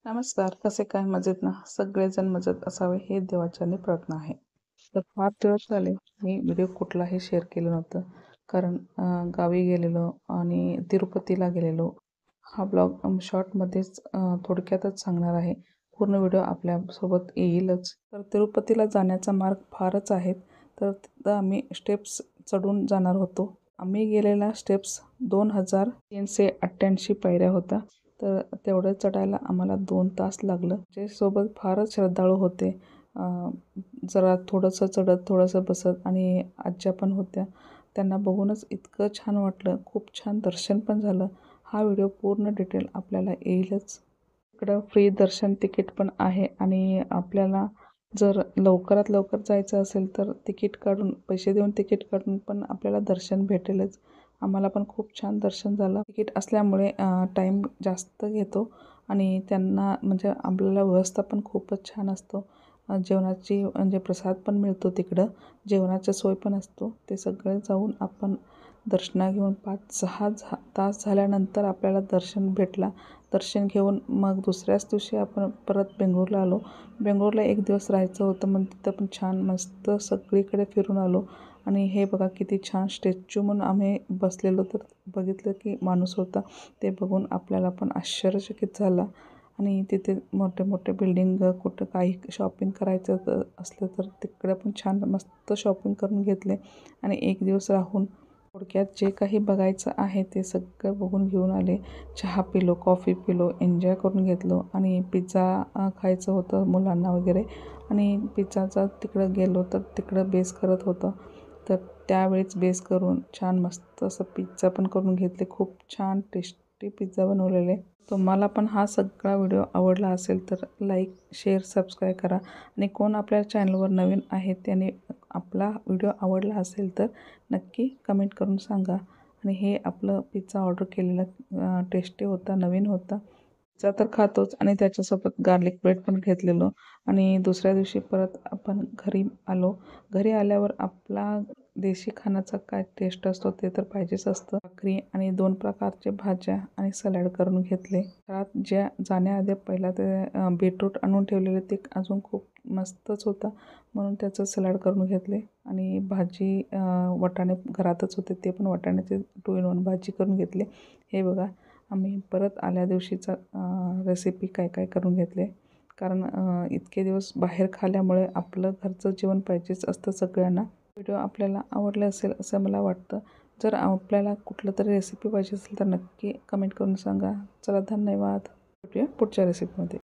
नमस्कार. कसे काय मजेत ना? सगळेजण मजेत असावे हे देवाच्याने प्रार्थना आहे. तर फार दिवस झाले मी व्हिडिओ कुठलाही शेअर केलं नव्हतं. कारण गावी गेलेलो आणि तिरुपतीला गेलेलो. हा ब्लॉग शॉर्टमध्येच थोडक्यातच सांगणार आहे. पूर्ण व्हिडिओ आपल्यासोबत येईलच. तर तिरुपतीला जाण्याचा मार्ग फारच आहेत. तर तिथं आम्ही स्टेप्स चढून जाणार होतो. आम्ही गेलेल्या स्टेप्स 2388 पायऱ्या होत्या. तर तेवढं चढायला आम्हाला 2 तास लागलं. जे सोबत फारच श्रद्धाळू होते. जरा थोडंसं चढत, थोडंसं बसत आणि आज्या पण होत्या. त्यांना बघूनच इतकं छान वाटलं. खूप छान दर्शन पण झालं. हा व्हिडिओ पूर्ण डिटेल आपल्याला येईलच. इकडं फ्री दर्शन तिकीट पण आहे आणि आपल्याला जर लवकरात लवकर जायचं असेल तर तिकीट काढून पैसे देऊन तिकीट काढून पण आपल्याला दर्शन भेटेलच. आम्हाला पण खूप छान दर्शन झालं. तिकीट असल्यामुळे टाईम जास्त घेतो आणि त्यांना म्हणजे आपल्याला व्यवस्था पण खूपच छान असतो. जेवणाची म्हणजे प्रसाद पण मिळतो तिकडं. जेवणाची सोय पण असतो. ते सगळं जाऊन आपण दर्शन घेऊन 5-6 तास झाल्यानंतर आपल्याला दर्शन भेटला. दर्शन घेऊन मग दुसऱ्याच दिवशी आपण परत बेंगळुरूला आलो. बेंगळुरूला 1 दिवस राहायचं होतं म्हणून तिथं पण छान मस्त सगळीकडे फिरून आलो. आणि हे बघा किती छान स्टॅच्यू म्हणून आम्ही बसलेलो तर बघितलं की माणूस होता. ते बघून आपल्याला पण आश्चर्यचकित झाला. आणि तिथे मोठे मोठे बिल्डिंग कुठं काही शॉपिंग करायचं असलं तर तिकडे पण छान मस्त शॉपिंग करून घेतले. आणि 1 दिवस राहून थोडक्यात जे काही बघायचं आहे ते सगळं बघून घेऊन आले. चहा पिलो, कॉफी पिलो, एन्जॉय करून घेतलो. आणि पिझ्झा खायचं होतं मुलांना वगैरे. आणि पिझ्झाचा तिकडं गेलो तर तिकडं बेस करत होतं. तर त्यावेळेस बेस करून छान मस्त असं पिझ्झा पण करून घेतले. खूप छान टेस्टी पिझ्झा बनवलेले. तुम्हाला पण हा सगळा व्हिडिओ आवडला असेल तर लाईक, शेअर, सबस्क्राईब करा. आणि कोण आपल्या चॅनलवर नवीन आहे त्याने आपला व्हिडिओ आवडला असेल तर नक्की कमेंट करून सांगा. आणि हे आपलं पिझ्झा ऑर्डर केलेला टेस्टी होता, नवीन होता. पिझ्झा तर खातोच आणि त्याच्यासोबत गार्लिक ब्रेड पण घेतलेलं. आणि दुसऱ्या दिवशी परत आपण घरी आलो. घरी आल्यावर आपला देशी खाण्याचा काय टेस्ट असतो ते तर पाहिजेच असतं. भाकरी आणि 2 प्रकारचे भाज्या आणि सलाड करून घेतले. घरात जाण्याआधी पहिला ते बीटरूट आणून ठेवलेले ते अजून खूप मस्तच होता म्हणून त्याचं सलाड करून घेतले. आणि भाजी वाटाणे घरातच होते ते पण वाटाण्याचे 2 in 1 भाजी करून घेतली. हे बघा आम्ही परत आल्या दिवशीचा रेसिपी काय काय करून घेतले. कारण इतके दिवस बाहेर खाल्ल्यामुळे आपलं घरचं जेवण पाहिजेच असतं सगळ्यांना. व्हिडिओ आपल्याला आवडला असेल असं मला वाटतं. जर आपल्याला कुठलं तरी रेसिपी पाहिजे असेल तर नक्की कमेंट करून सांगा. चला धन्यवाद. भेटूया पुढच्या रेसिपीमध्ये.